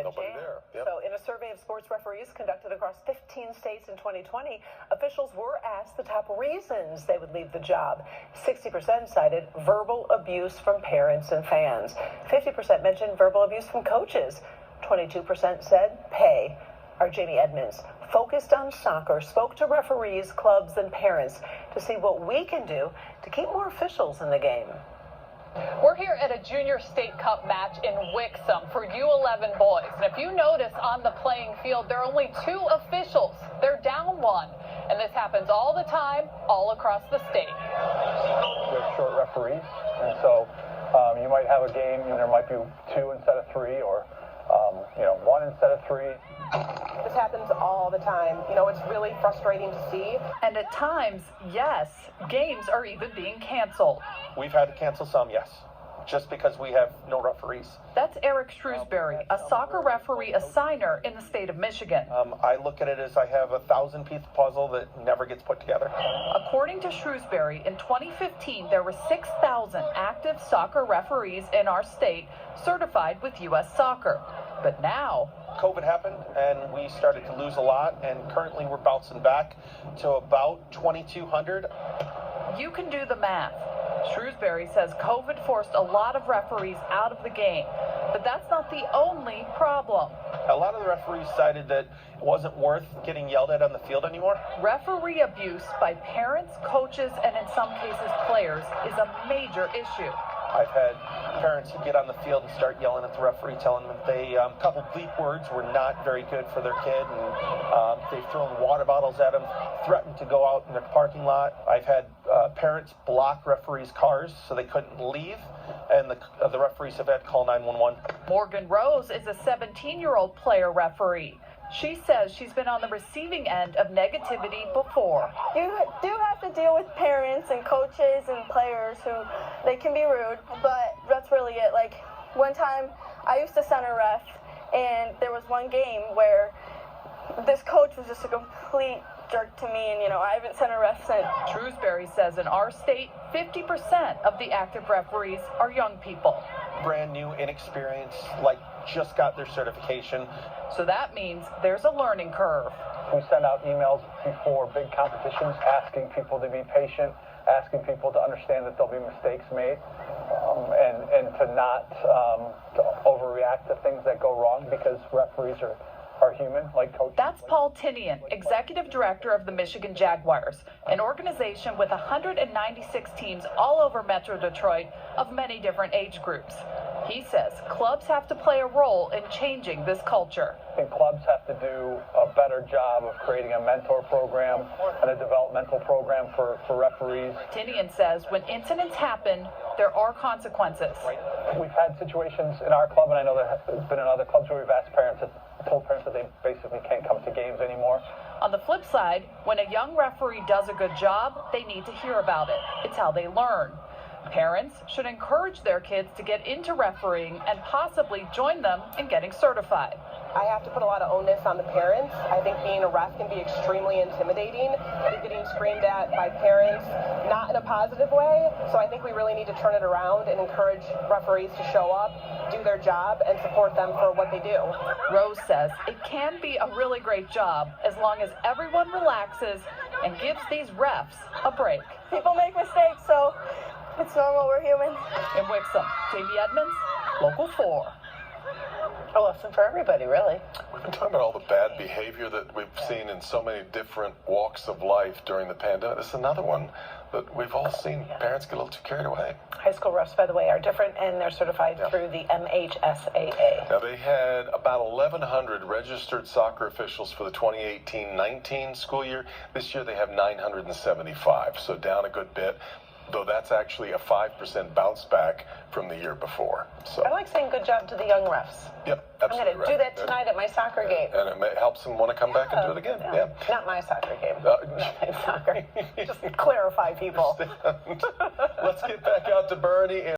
nobody there. Yep. So in a survey of sports referees conducted across 15 states in 2020, officials were asked the top reasons they would leave the job. 60% cited verbal abuse from parents and fans. 50% mentioned verbal abuse from coaches. 22% said pay. Our Jamie Edmonds, focused on soccer, spoke to referees, clubs, and parents to see what we can do to keep more officials in the game. We're here at a Junior State Cup match in Wixom for U11 boys. And if you notice on the playing field, there are only 2 officials. They're down 1. And this happens all the time, all across the state. We have short referees, and so you might have a game, and there might be 2 instead of 3, or 1 instead of 3. This happens all the time. It's really frustrating to see. And at times, yes, games are even being canceled. We've had to cancel some, yes, just because we have no referees. That's Eric Shrewsbury, a soccer referee assigner in the state of Michigan. I look at it as I have a 1,000-piece puzzle that never gets put together. According to Shrewsbury, in 2015, there were 6,000 active soccer referees in our state certified with U.S. Soccer. But now, COVID happened, and we started to lose a lot, and currently we're bouncing back to about 2,200. You can do the math. Shrewsbury says COVID forced a lot of referees out of the game, but that's not the only problem. A lot of the referees decided that it wasn't worth getting yelled at on the field anymore. Referee abuse by parents, coaches, and in some cases players is a major issue. I've had parents who get on the field and start yelling at the referee, telling them they a couple bleep words were not very good for their kid, and they've thrown water bottles at them, threatened to go out in their parking lot. I've had parents block referees' cars so they couldn't leave, and the referees have had to call 911. Morgan Rose is a 17-year-old player referee. She says she's been on the receiving end of negativity before. You do have to deal with parents and coaches and players who they can be rude, but that's really it. Like one time I used to center ref, and there was one game where this coach was just a complete jerk to me, and I haven't center ref since. Shrewsbury says in our state, 50% of the active referees are young people. Brand new, inexperienced, just got their certification. So that means there's a learning curve. We send out emails before big competitions asking people to be patient, asking people to understand that there'll be mistakes made, and to not to overreact to things that go wrong, because referees are human, like coaches. That's Paul Tinnion, Executive Director of the Michigan Jaguars, an organization with 196 teams all over Metro Detroit of many different age groups. He says clubs have to play a role in changing this culture. I think clubs have to do a better job of creating a mentor program and a developmental program for referees. Tinnion says when incidents happen, there are consequences. We've had situations in our club, and I know there's been in other clubs where we've asked parents, told parents that they basically can't come to games anymore. On the flip side, when a young referee does a good job, they need to hear about it. It's how they learn. Parents should encourage their kids to get into refereeing and possibly join them in getting certified. I have to put a lot of onus on the parents. I think being a ref can be extremely intimidating. You're getting screamed at by parents, not in a positive way. So I think we really need to turn it around and encourage referees to show up, do their job, and support them for what they do. Rose says it can be a really great job as long as everyone relaxes and gives these refs a break. People make mistakes, so it's normal, we're human. In Wixom, Jamie Edmonds, Local 4. A lesson for everybody, really. We've been talking about all the bad behavior that we've seen in so many different walks of life during the pandemic. This is another one that we've all seen parents get a little too carried away. High school refs, by the way, are different, and they're certified through the MHSAA. Now, they had about 1,100 registered soccer officials for the 2018-19 school year. This year, they have 975, so down a good bit, though that's actually a 5% bounce back from the year before. So I like saying good job to the young refs. Yep, I'm absolutely going to do that tonight at my soccer game. And it helps them want to come back and do it again. Yeah. Not my soccer game. Not soccer. Just clarify people. Let's get back out to Bernie.